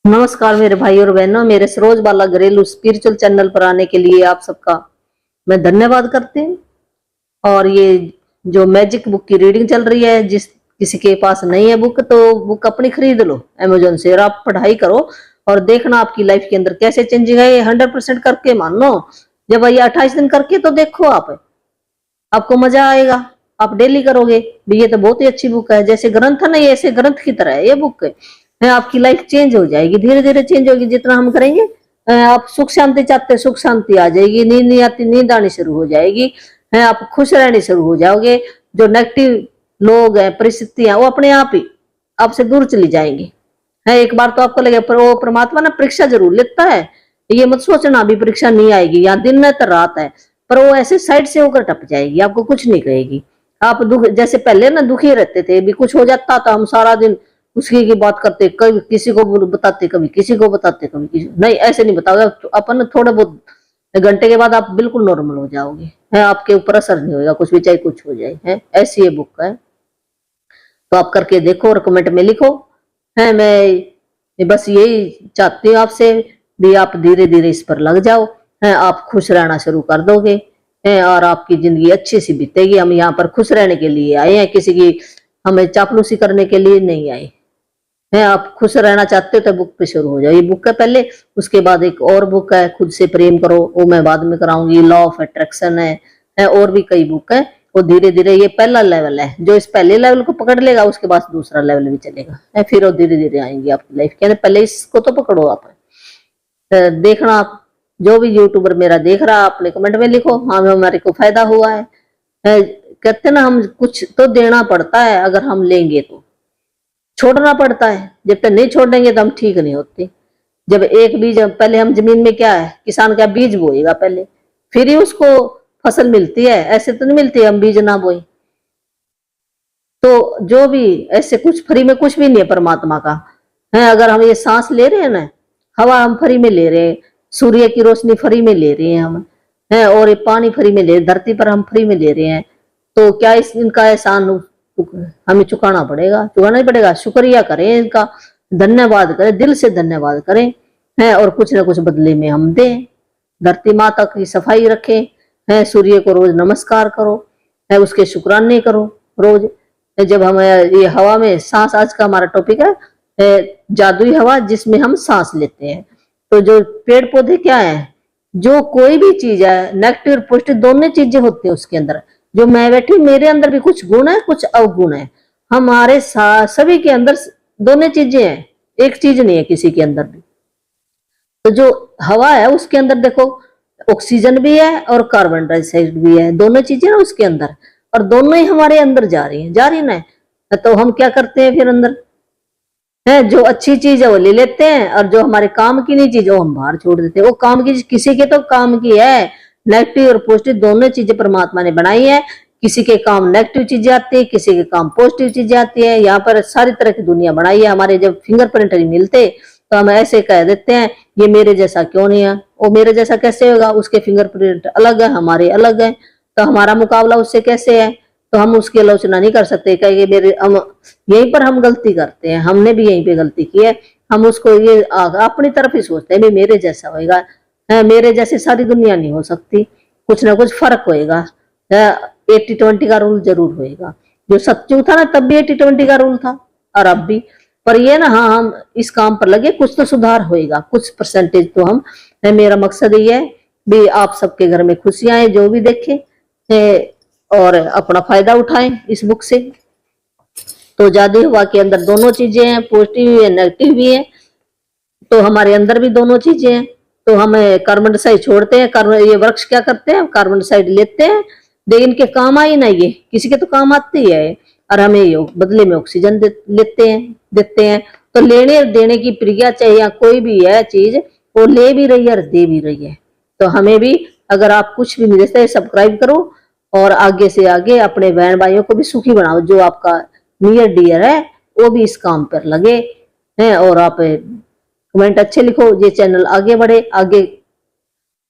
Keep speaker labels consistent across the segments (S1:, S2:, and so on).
S1: नमस्कार मेरे भाई और बहनों, मेरे सरोज बाला घरेलू स्पिरिचुअल चैनल पर आने के लिए आप सबका मैं धन्यवाद करती हूँ। और ये जो मैजिक बुक की रीडिंग चल रही है, जिस किसी के पास नहीं है बुक तो बुक अपनी खरीद लो अमेजोन से और आप पढ़ाई करो और देखना आपकी लाइफ के अंदर कैसे चेंजिंग है। ये 100% करके मानो। जब ये 28 दिन करके तो देखो आपको मजा आएगा। आप डेली करोगे भी, ये तो बहुत ही अच्छी बुक है। जैसे ग्रंथ है ना, ये ऐसे ग्रंथ की तरह है ये बुक है। आपकी लाइफ चेंज हो जाएगी, धीरे धीरे चेंज होगी जितना हम करेंगे। आप सुख शांति चाहते हैं, सुख शांति आ जाएगी। नींद नहीं आती, नींद आनी शुरू हो जाएगी है। आप खुश रहने शुरू हो जाओगे। जो नेगेटिव लोग हैं, परिस्थितियां, वो अपने आप ही आपसे दूर चली जाएंगी है। एक बार तो आपको लगेगा पर वो परमात्मा ना परीक्षा जरूर लेता है। ये मत सोचना अभी परीक्षा नहीं आएगी, यहाँ दिन है तो रात है, पर वो ऐसे साइड से होकर टप जाएगी, आपको कुछ नहीं कहेगी। आप दुख जैसे पहले ना दुखी रहते थे, भी कुछ हो जाता तो हम सारा दिन उसकी की बात करते, कभी किसी को बताते, कभी किसी को बताते, कभी किसी नहीं, ऐसे नहीं बताओगे तो अपन थोड़े बहुत घंटे के बाद आप बिल्कुल नॉर्मल हो जाओगे है। आपके ऊपर असर नहीं होगा कुछ भी, चाहे कुछ हो जाए है। ऐसी ये बुक है, तो आप करके देखो और कमेंट में लिखो है। मैं बस यही चाहती हूँ आपसे भी, आप धीरे धीरे इस पर लग जाओ है। आप खुश रहना शुरू कर दोगे है और आपकी जिंदगी अच्छी सी बीतेगी। हम यहाँ पर खुश रहने के लिए आए हैं, किसी की हमें चापलूसी करने के लिए नहीं आए हैं। आप खुश रहना चाहते हो तो बुक पे शुरू हो जाओ। ये बुक है पहले, उसके बाद एक और बुक है खुद से प्रेम करो, वो मैं बाद में कराऊंगी। लॉ ऑफ अट्रैक्शन है और भी कई बुक है। वो धीरे धीरे, ये पहला लेवल है, जो इस पहले लेवल को पकड़ लेगा उसके बाद दूसरा लेवल भी चलेगा है। फिर वो धीरे धीरे आएंगे आपकी लाइफ के अंदर। पहले इसको तो पकड़ो आप। देखना आप जो भी यूट्यूबर मेरा देख रहा, अपने कमेंट में लिखो हाँ हमारे को फायदा हुआ है। कहते ना, हम कुछ तो देना पड़ता है, अगर हम लेंगे तो छोड़ना पड़ता है। जब तक नहीं छोड़ेंगे तो हम ठीक नहीं होते। जब एक बीज, पहले हम जमीन में क्या है, किसान क्या बीज बोएगा पहले, फिर ही उसको फसल मिलती है। ऐसे तो नहीं मिलती हम बीज ना बोए। तो जो भी ऐसे कुछ फ्री में कुछ भी नहीं है परमात्मा का है। अगर हम ये सांस ले रहे हैं ना, हवा हम फ्री में ले रहे हैं, सूर्य की रोशनी फ्री में ले रहे हैं हम है, और ये पानी फ्री में ले रहे, धरती पर हम फ्री में ले रहे हैं। तो क्या इनका एहसान हमें चुकाना पड़ेगा? चुकाना ही पड़ेगा। शुक्रिया करें इनका, धन्यवाद करें, दिल से धन्यवाद करें है, और कुछ ना कुछ बदले में हम दें। धरती माता की सफाई रखें है, सूर्य को रोज नमस्कार करो है, उसके शुक्राने करो रोज। जब हम ये हवा में सांस, आज का हमारा टॉपिक है जादुई हवा जिसमें हम सांस लेते हैं। तो जो पेड़ पौधे क्या है, जो कोई भी चीज है, नेगेटिव और पॉजिटिव दोनों चीजें होती है उसके अंदर। जो मैं बैठी, मेरे अंदर भी कुछ गुण है, कुछ अवगुण है। हमारे सभी के अंदर दोनों चीजें हैं, एक चीज नहीं है किसी के अंदर भी। तो जो हवा है उसके अंदर देखो, ऑक्सीजन भी है और कार्बन डाइऑक्साइड भी है, दोनों चीजें ना उसके अंदर, और दोनों ही हमारे अंदर जा रही है ना। तो हम क्या करते हैं फिर अंदर है, जो अच्छी चीज है वो ले लेते हैं, और जो हमारे काम की नहीं चीज वो हम बाहर छोड़ देते हैं। वो काम की, किसी के तो काम की है, नेगेटिव और पॉजिटिव दोनों चीजें परमात्मा ने बनाई है। किसी के काम नेगेटिव चीजें आती है, किसी के काम पॉजिटिव चीजें आती है। यहाँ पर सारी तरह की दुनिया बनाई है। हमारे जब फिंगरप्रिंट नहीं मिलते तो हम ऐसे कह देते हैं ये मेरे जैसा क्यों नहीं है, वो मेरे जैसा कैसे होगा, उसके फिंगरप्रिंट अलग है, हमारे अलग है, तो हमारा मुकाबला उससे कैसे है। तो हम उसकी आलोचना नहीं कर सकते, कहेंगे मेरे, हम यहीं पर हम गलती करते हैं। हमने भी यहीं पे गलती की है। हम उसको ये अपनी तरफ ही सोचते हैं मेरे जैसा होएगा है, मेरे जैसे सारी दुनिया नहीं हो सकती, कुछ ना कुछ फर्क होएगा। 80-20 का रूल जरूर होएगा। जो सत्यु था ना, तब भी 80-20 का रूल था और अब भी। पर ये ना, हाँ हम इस काम पर लगे, कुछ तो सुधार होएगा, कुछ परसेंटेज तो हम है। मेरा मकसद ये है भी आप सबके घर में खुशियां आए, जो भी देखे और अपना फायदा उठाएं इस बुक से। तो जादुई हवा के अंदर दोनों चीजें हैं, पॉजिटिव भी है, नेगेटिव भी है। तो हमारे अंदर भी दोनों चीजें हैं। तो हम कार्बन डाइऑक्साइड छोड़ते हैं, कार्बन, ये वृक्ष क्या करते हैं, कार्बन डाइऑक्साइड लेते हैं, लेकिन इनके काम आई ना, ये किसी के तो काम आती है, और हमें ये बदले में ऑक्सीजन देते हैं। तो लेने और देने की प्रक्रिया चाहिए, कोई भी है चीज वो ले भी रही है और दे भी रही है। तो हमें भी, अगर आप कुछ भी मिलते हैं, सब्सक्राइब करो और आगे से आगे अपने बहन भाइयों को भी सुखी बनाओ। जो आपका नियर डियर है वो भी इस काम पर लगे हैं, और आप कमेंट अच्छे लिखो, ये चैनल आगे बढ़े, आगे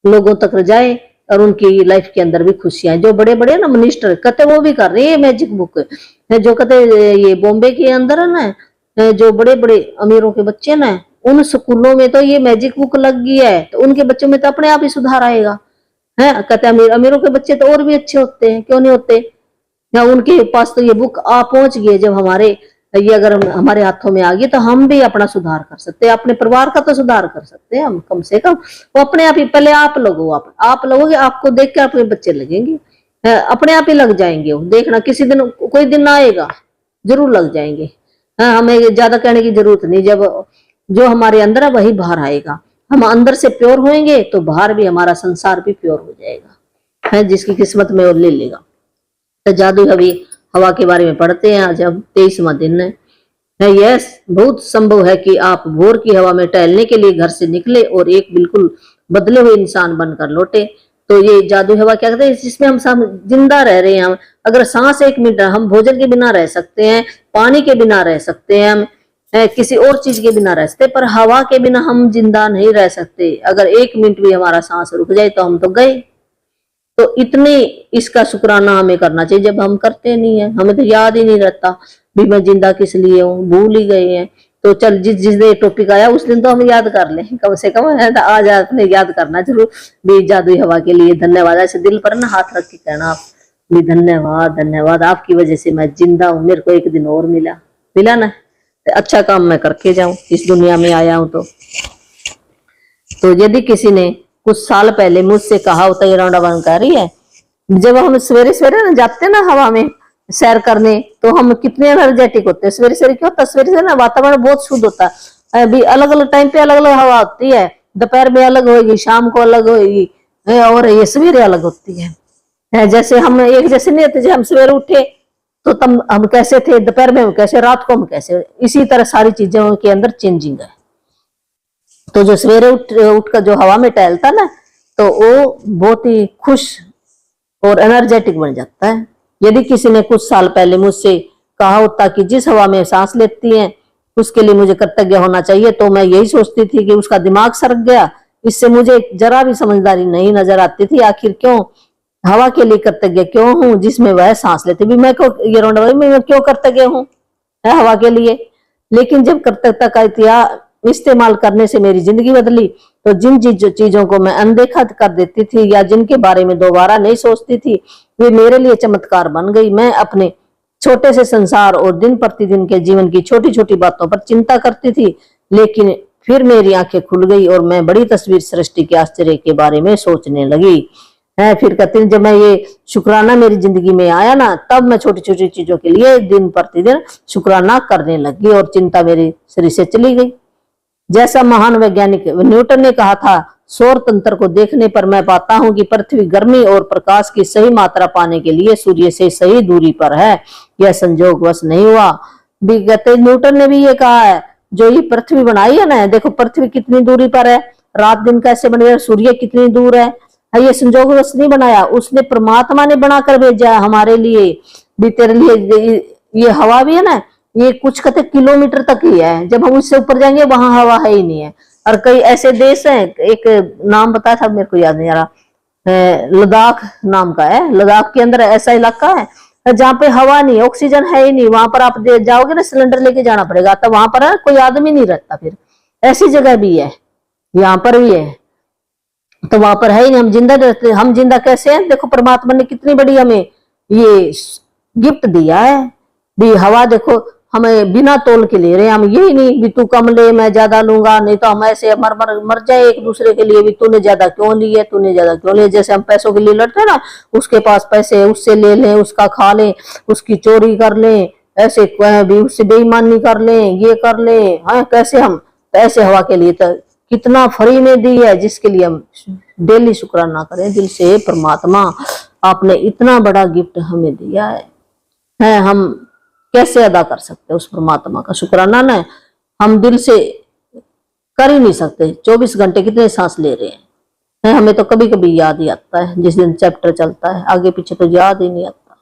S1: लोगों तक जाए, और उनकी लाइफ के अंदर भी खुशियां। जो बड़े बड़े ना मिनिस्टर कहते, वो भी कर रहे हैं मैजिक बुक है। जो कहते ये बॉम्बे के अंदर है ना, जो बड़े बड़े अमीरों के बच्चे ना, उन स्कूलों में तो ये मैजिक बुक लग गई है, तो उनके बच्चों में तो अपने आप ही सुधार आएगा। है कहते हैं अमीरों के बच्चे तो और भी अच्छे होते हैं, क्यों नहीं होते। या उनके पास तो ये बुक आ पहुंच गई है, जब ये अगर हमारे हाथों में आ गई तो हम भी अपना सुधार कर सकते हैं, अपने परिवार का तो सुधार कर सकते हैं हम कम से कम। वो अपने आप ही, पहले आप लगोगे, आपको देख के अपने बच्चे लगेंगे, अपने आप ही लग जाएंगे। वो देखना किसी दिन कोई दिन आएगा, जरूर लग जाएंगे। हमें ज्यादा कहने की जरूरत नहीं, जब जो हमारे अंदर है वही बाहर आएगा। हम अंदर से प्योर होएंगे तो बाहर भी हमारा संसार भी प्योर हो जाएगा। है जिसकी किस्मत में वो ले लेगा। तो जादू हवा के बारे में पढ़ते हैं। आज अब 23वां दिन है। यह बहुत संभव है कि आप भोर की हवा में टहलने के लिए घर से निकले और एक बिल्कुल बदले हुए इंसान बनकर लौटे। तो ये जादू हवा क्या कहते हैं, जिसमें हम सब जिंदा रह रहे हैं। हम अगर सांस 1 मिनट, हम भोजन के बिना रह सकते हैं, पानी के बिना रह सकते हैं, हम किसी और चीज के बिना रह सकते, पर हवा के बिना हम जिंदा नहीं रह सकते। अगर 1 मिनट भी हमारा सांस रुक जाए तो हम तो गए। तो इतने इसका शुक्राना हमें करना चाहिए, जब हम करते नहीं है, हमें तो याद ही नहीं रहता भी मैं जिंदा किस लिए हूँ, भूल ही गए हैं। तो चल जिस दिन टॉपिक आया उस दिन तो हम याद कर लें, कम से कम है तो आज आपने याद करना जरूर भी। जादुई हवा के लिए धन्यवाद, ऐसे दिल पर ना हाथ रख के कहना आप भी धन्यवाद धन्यवाद, आपकी वजह से मैं जिंदा हूँ, मेरे को एक दिन और मिला ना, तो अच्छा काम मैं करके जाऊं, इस दुनिया में आया हूं। तो यदि किसी ने कुछ साल पहले मुझसे कहा होता, ये राउंड कह रही है, जब हम सवेरे सवेरे ना जाते ना हवा में सैर करने, तो हम कितने एनर्जेटिक होते हैं। सवेरे सवेरे क्या होता है, सवेरे से ना वातावरण बहुत शुद्ध होता है। अभी अलग अलग टाइम पे अलग अलग हवा होती है, दोपहर में अलग होगी, शाम को अलग होगी, और ये सवेरे अलग होती है। जैसे हम एक जैसे नहीं होते, जब हम सवेरे उठे तो तब हम कैसे थे, दोपहर में हम कैसे, रात को हम कैसे, इसी तरह सारी चीजों के अंदर चेंजिंग है। तो जो सवेरे उठकर जो हवा में टहलता ना, तो वो बहुत ही खुश और एनर्जेटिक बन जाता है। यदि किसी ने कुछ साल पहले मुझसे कहा होता कि जिस हवा में सांस लेती हैं उसके लिए मुझे कृतज्ञ होना चाहिए, तो मैं यही सोचती थी कि उसका दिमाग सरक गया। इससे मुझे जरा भी समझदारी नहीं नजर आती थी। आखिर क्यों हवा के लिए कृतज्ञ क्यों हूं जिसमें वह सांस लेती भी, मैं क्यों कृतज्ञ हूं हवा के लिए। लेकिन जब कृतज्ञता का इस्तेमाल करने से मेरी जिंदगी बदली, तो जिन चीजों को मैं अनदेखा कर देती थी या जिनके बारे में दोबारा नहीं सोचती थी, वे मेरे लिए चमत्कार बन गई। मैं अपने छोटे से संसार और दिन प्रतिदिन के जीवन की छोटी छोटी बातों पर चिंता करती थी, लेकिन फिर मेरी आंखें खुल गई और मैं बड़ी तस्वीर सृष्टि के आश्चर्य के बारे में सोचने लगी। फिर कहते हैं, जब मैं ये शुक्राना मेरी जिंदगी में आया ना, तब मैं छोटी छोटी चीजों के लिए दिन प्रतिदिन शुक्राना करने लगी और चिंता मेरे शरीर से चली गई। जैसा महान वैज्ञानिक न्यूटन ने कहा था, सौर तंत्र को देखने पर मैं पाता हूं कि पृथ्वी गर्मी और प्रकाश की सही मात्रा पाने के लिए सूर्य से सही दूरी पर है। यह संयोगवश नहीं हुआ। भी कहते न्यूटन ने भी ये कहा है, जो ये पृथ्वी बनाई है ना, देखो पृथ्वी कितनी दूरी पर है, रात दिन कैसे बन गया, सूर्य कितनी दूर है, ये संयोगवश नहीं बनाया, उसने परमात्मा ने बनाकर भेजा हमारे लिए भी। तेरे लिए ये हवा भी है ना, ये कुछ कहते किलोमीटर तक ही है, जब हम उससे ऊपर जाएंगे वहां हवा है ही नहीं है। और कई ऐसे देश हैं, एक नाम बताया था मेरे को याद नहीं आ रहा, लद्दाख नाम का है, लद्दाख के अंदर ऐसा इलाका है जहाँ पे हवा नहीं, ऑक्सीजन है ही नहीं। वहां पर आप जाओगे ना, सिलेंडर लेके जाना पड़ेगा, तब वहां पर कोई आदमी नहीं रहता। फिर ऐसी जगह भी है, यहाँ पर भी है, तो वहां पर है ही नहीं, हम जिंदा रहते। हम जिंदा कैसे हैं, देखो परमात्मा ने कितनी बड़ी हमें ये गिफ्ट दिया है भी। हवा देखो हमें बिना तोल के ले रहे हैं हम, यही नहीं भी तू कम ले मैं ज्यादा लूंगा, नहीं तो हम ऐसे मर जाए एक दूसरे के लिए भी, तूने ज्यादा क्यों ली है, तूने ज्यादा क्यों लिए। जैसे हम पैसों के लिए लड़ते हैं ना, उसके पास पैसे उससे ले लें, उसका खा लें, उसकी चोरी कर लें, ऐसे भी उससे बेईमानी कर लें, ये कर लें। हाँ कैसे हम पैसे हवा के लिए तो कितना फ्री में दी है, जिसके लिए हम डेली शुक्राना करें दिल से। परमात्मा आपने इतना बड़ा गिफ्ट हमें दिया है, हम कैसे अदा कर सकते हैं उस परमात्मा का शुक्राना ना, हम दिल से कर ही नहीं सकते। 24 घंटे कितने सांस ले रहे हैं, हमें तो कभी कभी याद ही आता है, जिस दिन चैप्टर चलता है, आगे पीछे तो याद ही नहीं आता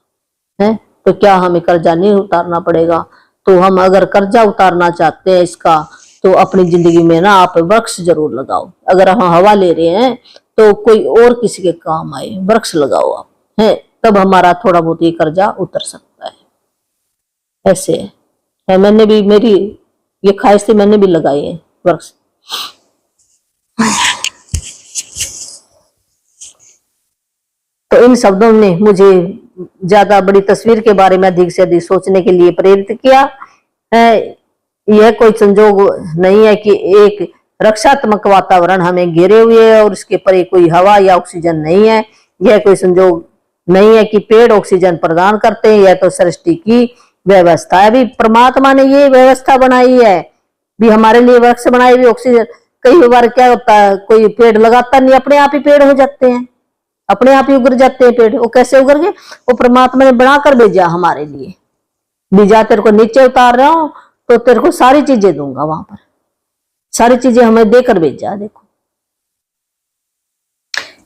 S1: है। तो क्या हमें कर्जा नहीं उतारना पड़ेगा। तो हम अगर कर्जा उतारना चाहते हैं इसका, तो अपनी जिंदगी में ना आप वृक्ष जरूर लगाओ। अगर हम हवा ले रहे हैं तो कोई और किसी के काम आए, वृक्ष लगाओ आप, है तब हमारा थोड़ा बहुत ये कर्जा उतर सकता है। ऐसे है, मैंने भी, मेरी ये ख्वाहिश थी, मैंने भी लगाई है वृक्ष। तो इन शब्दों ने मुझे ज्यादा बड़ी तस्वीर के बारे में अधिक से अधिक सोचने के लिए प्रेरित किया। यह कोई संजोग नहीं है कि एक रक्षात्मक वातावरण हमें घेरे हुए है और उसके परे कोई हवा या ऑक्सीजन नहीं है। यह कोई संजोग नहीं है कि पेड़ ऑक्सीजन प्रदान करते हैं। यह तो सृष्टि की व्यवस्था है। भी परमात्मा ने ये व्यवस्था बनाई है, भी हमारे लिए वृक्ष बनाई हुई ऑक्सीजन। कई बार क्या होता है, कोई पेड़ लगाता नहीं, अपने आप ही पेड़ हो जाते हैं, अपने आप ही उगर जाते हैं पेड़। वो कैसे उगर गए? वो परमात्मा ने बनाकर भेजा हमारे लिए। बीजा तेरे को नीचे उतार रहा हूं तो तेरे को सारी चीजें दूंगा, वहां पर सारी चीजें हमें देकर भेजा। देखो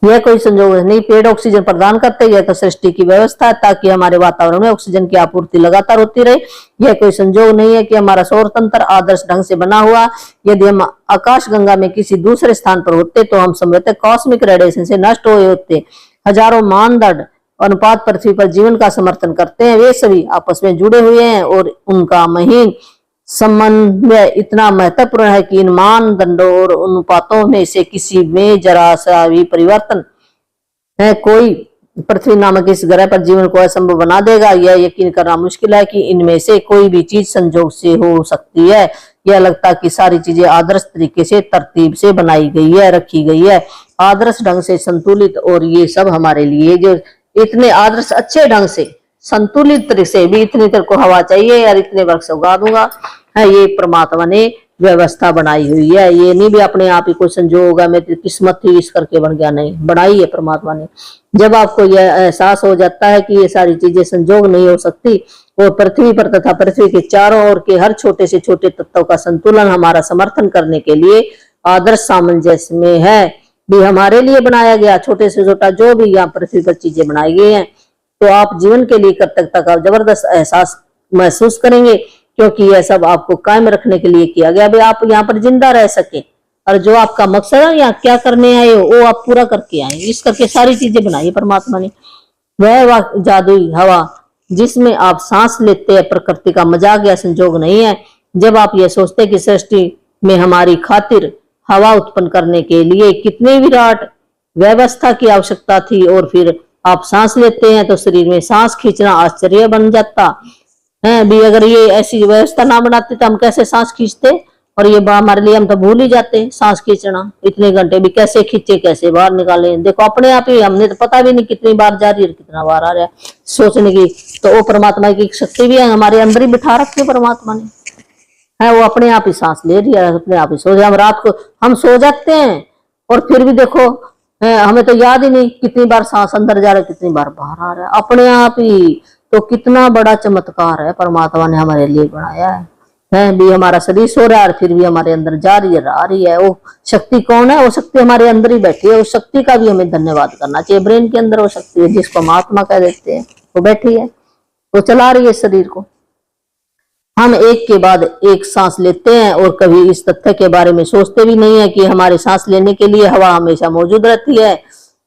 S1: यह कोई संजोग नहीं, पेड़ ऑक्सीजन प्रदान करते, यह तो सृष्टि की व्यवस्था है ताकि हमारे वातावरण में ऑक्सीजन की आपूर्ति लगातार होती रहे। यह कोई संजोग नहीं है कि हमारा सौर तंत्र आदर्श ढंग से बना हुआ। यदि हम आकाश गंगा में किसी दूसरे स्थान पर होते तो हम समझते कॉस्मिक रेडिएशन से नष्ट हुए होते। हजारों मानदंड अनुपात पृथ्वी पर जीवन का समर्थन करते हैं, वे सभी आपस में जुड़े हुए हैं और उनका महीन समन्वय इतना महत्वपूर्ण है कि इन मानदंडों और अनुपातों में से किसी में जरा सा भी परिवर्तन है कोई पृथ्वी नामक इस ग्रह पर जीवन को असंभव बना देगा। यह यकीन करना मुश्किल है कि इनमें से कोई भी चीज संजोग से हो सकती है। यह लगता है कि सारी चीजें आदर्श तरीके से तरतीब से बनाई गई है, रखी गई है, आदर्श ढंग से संतुलित। और ये सब हमारे लिए जो इतने आदर्श अच्छे ढंग से संतुलित तरीके से भी इतनी तेरे को हवा चाहिए यार, इतने वृक्ष उगा दूंगा है, ये परमात्मा ने व्यवस्था बनाई हुई है। ये नहीं भी अपने आप ही कोई संजोग होगा, मेरी किस्मत थी इस करके बन गया, नहीं, बनाई है परमात्मा ने। जब आपको यह एहसास हो जाता है कि ये सारी चीजें संजोग नहीं हो सकती और पृथ्वी पर तथा पृथ्वी के चारों ओर के हर छोटे से छोटे तत्वों का संतुलन हमारा समर्थन करने के लिए आदर्श सामंजस्य में है, भी हमारे लिए बनाया गया, छोटे से छोटा जो भी यहाँ पृथ्वी पर चीजें बनाई गई हैं, तो आप जीवन के लिए कृतज्ञता का जबरदस्त एहसास महसूस करेंगे, क्योंकि यह सब आपको कायम रखने के लिए किया गया, भी आप यहाँ पर जिंदा रह सके और जो आपका मकसद है यहाँ क्या करने आए हो वो आप पूरा करके आए। इस करके सारी चीजें बनाई परमात्मा ने। वह जादुई हवा जिसमें आप सांस लेते हैं प्रकृति का मजाक या संजोग नहीं है। जब आप यह सोचते कि सृष्टि में हमारी खातिर हवा उत्पन्न करने के लिए कितनी विराट व्यवस्था की आवश्यकता थी और फिर आप सांस लेते हैं तो शरीर में सांस खींचना आश्चर्य बन जाता है। भी अगर ये ऐसी व्यवस्था ना बनाते तो हम कैसे सांस खींचते, और ये हमारे लिए हम तो भूल ही जाते सांस खींचना। इतने घंटे भी कैसे खींचे, कैसे बाहर निकाले, देखो अपने आप ही, हमने तो पता भी नहीं कितनी बार जा रही है कितना बार आ रहा है सोचने की। तो वो परमात्मा की शक्ति भी है, हमारे अंदर ही बिठा रखी है परमात्मा ने, है वो अपने आप ही सांस ले रही है, अपने आप ही सो जाए। हम रात को हम सो जाते हैं और फिर भी देखो हमें तो याद ही नहीं कितनी बार सांस अंदर जा रहा है कितनी बार बाहर आ रहा है, अपने आप ही। तो कितना बड़ा चमत्कार है परमात्मा ने हमारे लिए बनाया है भी हमारा शरीर सो रहा है और फिर भी हमारे अंदर जा रही है, आ रही है। वो शक्ति कौन है? वो शक्ति हमारे अंदर ही बैठी है। उस शक्ति का भी हमें धन्यवाद करना चाहिए। ब्रेन के अंदर वो शक्ति है जिसको हम आत्मा कह देते हैं, वो बैठी है, वो चला रही है शरीर को। हम एक के बाद एक सांस लेते हैं और कभी इस तथ्य के बारे में सोचते भी नहीं है कि हमारे सांस लेने के लिए हवा हमेशा मौजूद रहती है।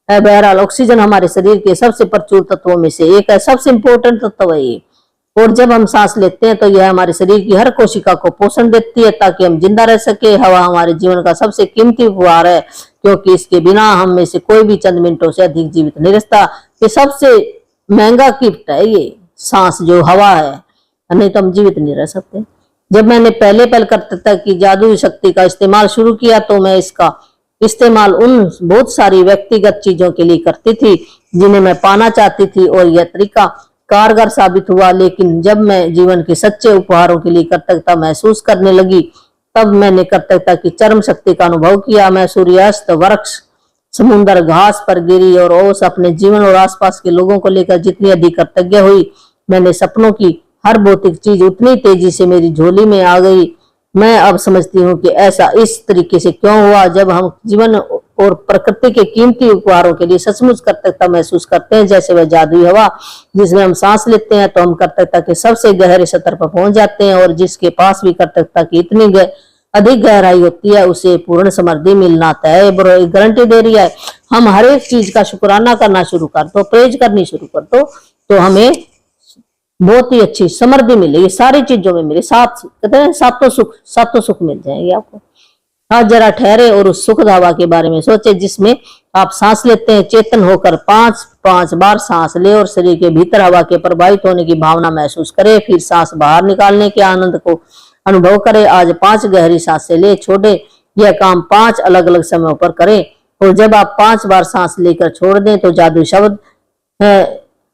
S1: बहरहाल ऑक्सीजन हमारे शरीर के सबसे प्रचुर तत्वों में से एक है, सबसे इंपॉर्टेंट तत्व है ये। और जब हम सांस लेते हैं तो यह हमारे शरीर की हर कोशिका को पोषण देती है ताकि हम जिंदा रह सके। हवा हमारे जीवन का सबसे कीमती उपहार है, क्योंकि इसके बिना हम में से कोई भी चंद मिनटों से अधिक जीवित नहीं रहता। ये सबसे महंगा गिफ्ट है ये सांस जो हवा है, नहीं तो हम जीवित नहीं रह सकते। जब मैंने पहले करता था कि जादुई शक्ति का इस्तेमाल शुरू किया तो मैं इसका इस्तेमाल उन बहुत सारी व्यक्तिगत चीजों के लिए करती थी जिन्हें मैं पाना चाहती थी, और यह तरीका कारगर साबित हुआ। लेकिन जब मैं जीवन के सच्चे उपहारों के लिए कृतज्ञता महसूस करने लगी तब मैंने कृतज्ञता की चरम शक्ति का अनुभव किया। मैं सूर्यास्त, वृक्ष, समुद्र, घास पर गिरी और ओस अपने जीवन और आसपास के लोगों को लेकर जितनी अधिक कृतज्ञ हुई, मैंने सपनों की हर भौतिक चीज उतनी तेजी से मेरी झोली में आ गई। मैं अब समझती हूँ कि ऐसा इस तरीके से क्यों हुआ। जब हम जीवन और प्रकृति के कीमती उपहारों के लिए सचमुच कृतज्ञता महसूस करते हैं, जैसे वह जादुई हवा जिसमें हम सांस लेते हैं, तो हम कृतज्ञता के सबसे गहरे स्तर पर पहुंच जाते हैं। और जिसके पास भी कृतज्ञता की इतनी अधिक गहराई होती है उसे पूर्ण समृद्धि मिलना तय गारंटी दे रही है। हम हर एक चीज का शुक्राना करना शुरू कर दो, प्रेज करनी शुरू कर दो, तो हमें बहुत ही अच्छी समृद्धि मिलेगी, सारी चीजों में मिले। कहते हैं सातों सुख मिल जाएंगे आपको। आज जरा ठहरे और उस सुखद हवा के बारे में सोचे जिसमें आप सांस लेते हैं। चेतन होकर 5 बार सांस ले और शरीर के भीतर हवा के प्रवाहित होने की भावना महसूस करे। फिर सांस बाहर निकालने के आनंद को अनुभव करे। आज 5 गहरी सांसें ले छोड़े। यह काम 5 अलग अलग समयों पर करें और जब आप 5 बार सांस लेकर छोड़ दें तो जादुई शब्द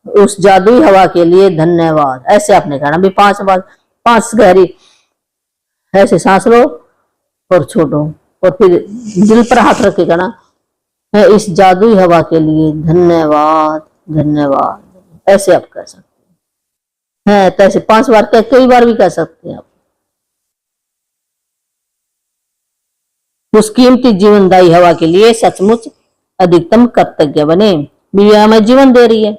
S1: उस जादुई हवा के लिए धन्यवाद, ऐसे आपने कहना भी 5 बार। 5 गहरी ऐसे सांस लो और छोड़ो और फिर दिल पर हाथ रख के कहना है इस जादुई हवा के लिए धन्यवाद धन्यवाद, ऐसे आप कह सकते हैं। तो ऐसे 5 बार क्या कई बार भी कह सकते हैं आप। उस कीमती जीवनदायी हवा के लिए सचमुच अधिकतम कृतज्ञ बने। भी हमें जीवन दे रही है।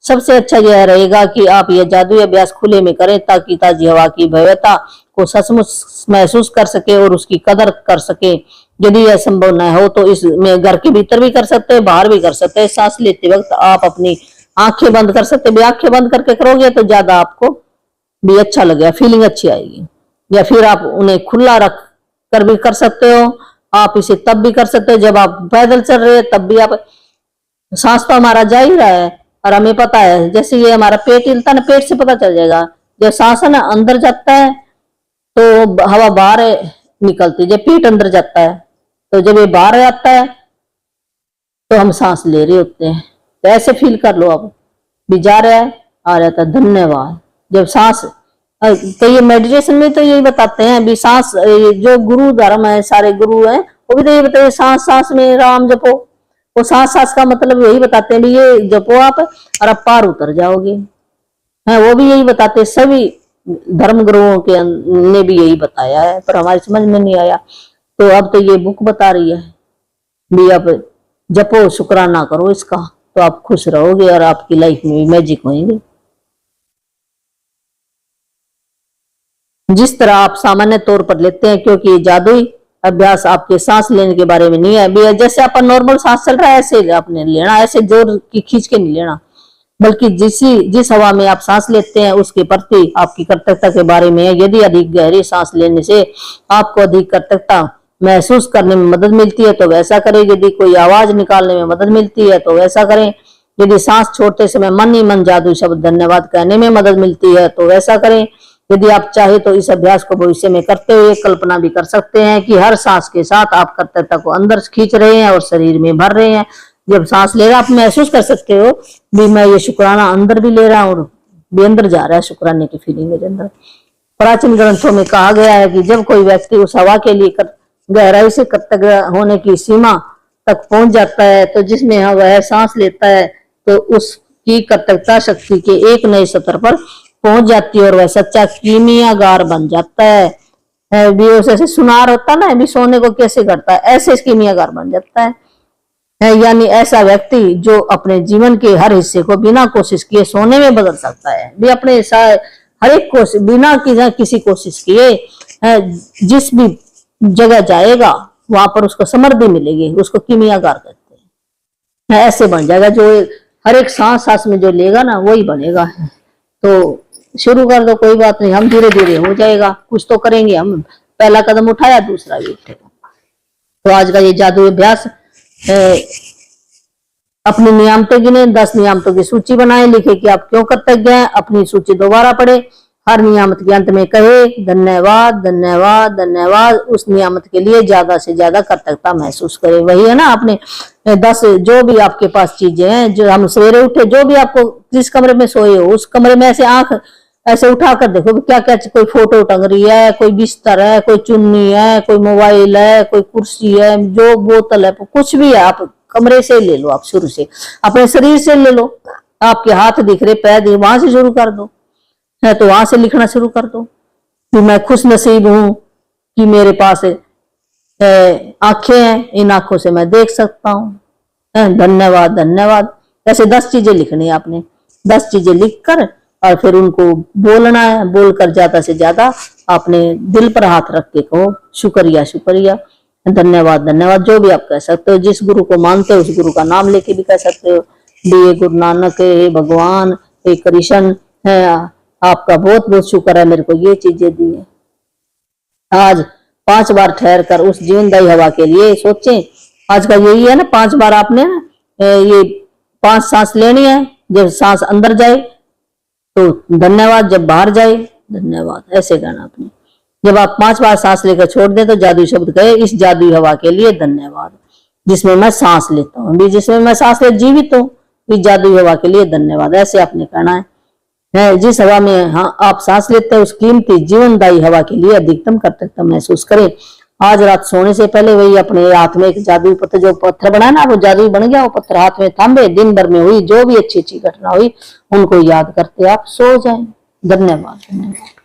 S1: सबसे अच्छा यह रहेगा कि आप यह जादुई अभ्यास खुले में करें ताकि ताजी हवा की भव्यता को सचमुच महसूस कर सके और उसकी कदर कर सके। यदि यह संभव न हो तो इसमें घर के भीतर भी कर सकते हैं, बाहर भी कर सकते हैं। सांस लेते वक्त आप अपनी आंखें बंद कर सकते हैं। आंखें बंद करके करोगे तो ज्यादा आपको भी अच्छा लगेगा, फीलिंग अच्छी आएगी। या फिर आप उन्हें खुला रख कर भी कर सकते हो। आप इसे तब भी कर सकते हो जब आप पैदल चल रहे हैं, तब भी आप सांस तो हमारा जा ही रहा है और हमें पता है। जैसे ये हमारा पेट हिलता है ना, पेट से पता चल जाएगा। जब सांस है ना अंदर जाता है तो हवा बाहर निकलती है। जब पेट अंदर जाता है तो जब ये बाहर आता है तो हम सांस ले रहे होते हैं। तो ऐसे फील कर लो। अब भी जा रहा है आ रहा है, धन्यवाद। जब सांस तो ये मेडिटेशन में तो यही बताते हैं भी सांस, जो गुरु धर्म है सारे गुरु हैं वो भी तो ये बताते सांस सांस में राम जपो। वो सांस सांस का मतलब यही बताते हैं भी ये जपो आप और आप पार उतर जाओगे। है वो भी यही बताते, सभी धर्म गुरुओं के ने भी यही बताया है, पर हमारी समझ में नहीं आया। तो अब तो ये बुक बता रही है भी अब जपो, शुक्राना करो इसका, तो आप खुश रहोगे और आपकी लाइफ में भी मैजिक होंगे। जिस तरह आप सामान्य तौर पर लेते हैं, क्योंकि जादुई अभ्यास आपके सांस लेने के बारे में नहीं है। जैसे आपका नॉर्मल सांस चल रहा है ऐसे आपने लेना, ऐसे जोर की खींच के नहीं लेना, बल्कि जिस हवा में आप सांस लेते हैं उसके प्रति आपकी कृतज्ञता के बारे में है। यदि अधिक गहरी सांस लेने से आपको अधिक कृतज्ञता महसूस करने में मदद मिलती है तो वैसा करें। यदि कोई आवाज निकालने में मदद मिलती है तो वैसा करें। यदि सांस छोड़ते समय मन ही मन जादुई शब्द धन्यवाद कहने में मदद मिलती है तो वैसा करें। यदि आप चाहे तो इस अभ्यास को भविष्य में करते हुए कल्पना भी कर सकते हैं कि हर सांस के साथ आप कृतज्ञता को अंदर खींच रहे हैं और शरीर में भर रहे हैं। जब सांस ले रहे आप महसूस कर सकते हो भी मैं ये शुक्राना अंदर भी ले रहा हूँ और भी अंदर जा रहा है, शुक्राने की फीलिंग मेरे अंदर। प्राचीन ग्रंथों में कहा गया है कि जब कोई व्यक्ति उस हवा के लिए गहराई से कृतज्ञ होने की सीमा तक पहुंच जाता है तो जिसमें वह सांस लेता है तो उसकी कृतज्ञता शक्ति के एक नए स्तर पर पहुंच जाती है और वह सच्चा कीमियागार बन जाता है। भी ऐसे सुनार होता ना भी सोने को कैसे करता है, ऐसे कीमियागार बन जाता है। यानी ऐसा व्यक्ति जो अपने जीवन के हर हिस्से को बिना कोशिश किए सोने में बदल सकता है। भी अपने हर एक कोशिश बिना किसी कोशिश किए जिस भी जगह जाएगा वहां पर उसको समृद्धि मिलेगी, उसको कीमियागार कहते हैं। ऐसे बन जाएगा जो हर एक सांस सांस में जो लेगा ना वही बनेगा। तो शुरू कर दो, कोई बात नहीं, हम धीरे धीरे हो जाएगा। कुछ तो करेंगे हम, पहला कदम उठाया दूसरा भी उठेगा। तो आज का ये जादू अभ्यास अपनी नियामतें गिने, 10 नियामतों की सूची बनाए, लिखे कि आप क्यों कृतज्ञ हैं। अपनी सूची दोबारा पढ़े, हर नियामत के अंत में कहे धन्यवाद धन्यवाद धन्यवाद। उस नियामत के लिए ज्यादा से ज्यादा कृतज्ञता महसूस करें। वही है ना, आपने 10 जो भी आपके पास चीजें हैं, जो हम सवेरे उठे जो भी आपको जिस कमरे में सोए हो उस कमरे में ऐसे आंख ऐसे उठा कर देखो क्या क्या, कोई फोटो टंग रही है, कोई बिस्तर है, कोई चुन्नी है, कोई मोबाइल है, कोई कुर्सी है, जो बोतल है, कुछ भी है। आप कमरे से ले लो, आप शुरू से अपने शरीर से ले लो। आपके हाथ दिख रहे, पैर दिख, वहां से शुरू कर दो है तो वहां से लिखना शुरू कर दो कि मैं खुश नसीब हूं कि मेरे पास आंखें हैं, इन आंखों से मैं देख सकता हूँ। धन्यवाद धन्यवाद। ऐसे 10 चीजें लिखनी है आपने। 10 चीजें लिखकर और फिर उनको बोलना है। बोलकर ज्यादा से ज्यादा आपने दिल पर हाथ रख के कहो शुक्रिया शुक्रिया, धन्यवाद धन्यवाद। जो भी आप कह सकते हो, जिस गुरु को मानते हो उस गुरु का नाम लेके भी कह सकते हो। ये गुरु नानक है, भगवान हे, कृष्ण है, आपका बहुत बहुत शुक्र है मेरे को ये चीजें दी है। आज 5 बार ठहर कर उस जीवनदायी हवा के लिए सोचें। आज का यही है ना, 5 बार आपने ये 5 सांस लेनी है। जब सांस अंदर जाए तो धन्यवाद, जब बाहर जाए धन्यवाद, ऐसे कहना आपने। जब आप 5 बार सांस लेकर छोड़ दें तो जादुई शब्द कहे, इस जादुई हवा के लिए धन्यवाद जिसमें मैं सांस लेता हूँ, भी जिसमें मैं सांस ले जीवित हूँ, इस जादुई हवा के लिए धन्यवाद, ऐसे आपने कहना है। जिस हवा में आप सांस लेते हैं उस कीमती जीवनदायी हवा के लिए अधिकतम कृतज्ञता महसूस करें। आज रात सोने से पहले वही अपने हाथ में एक जादुई पत्थर, जो पत्थर बना ना वो जादुई बन गया, वो पत्थर हाथ में थामे, दिन भर में हुई जो भी अच्छी अच्छी घटना हुई उनको याद करते आप सो जाएं। धन्यवाद।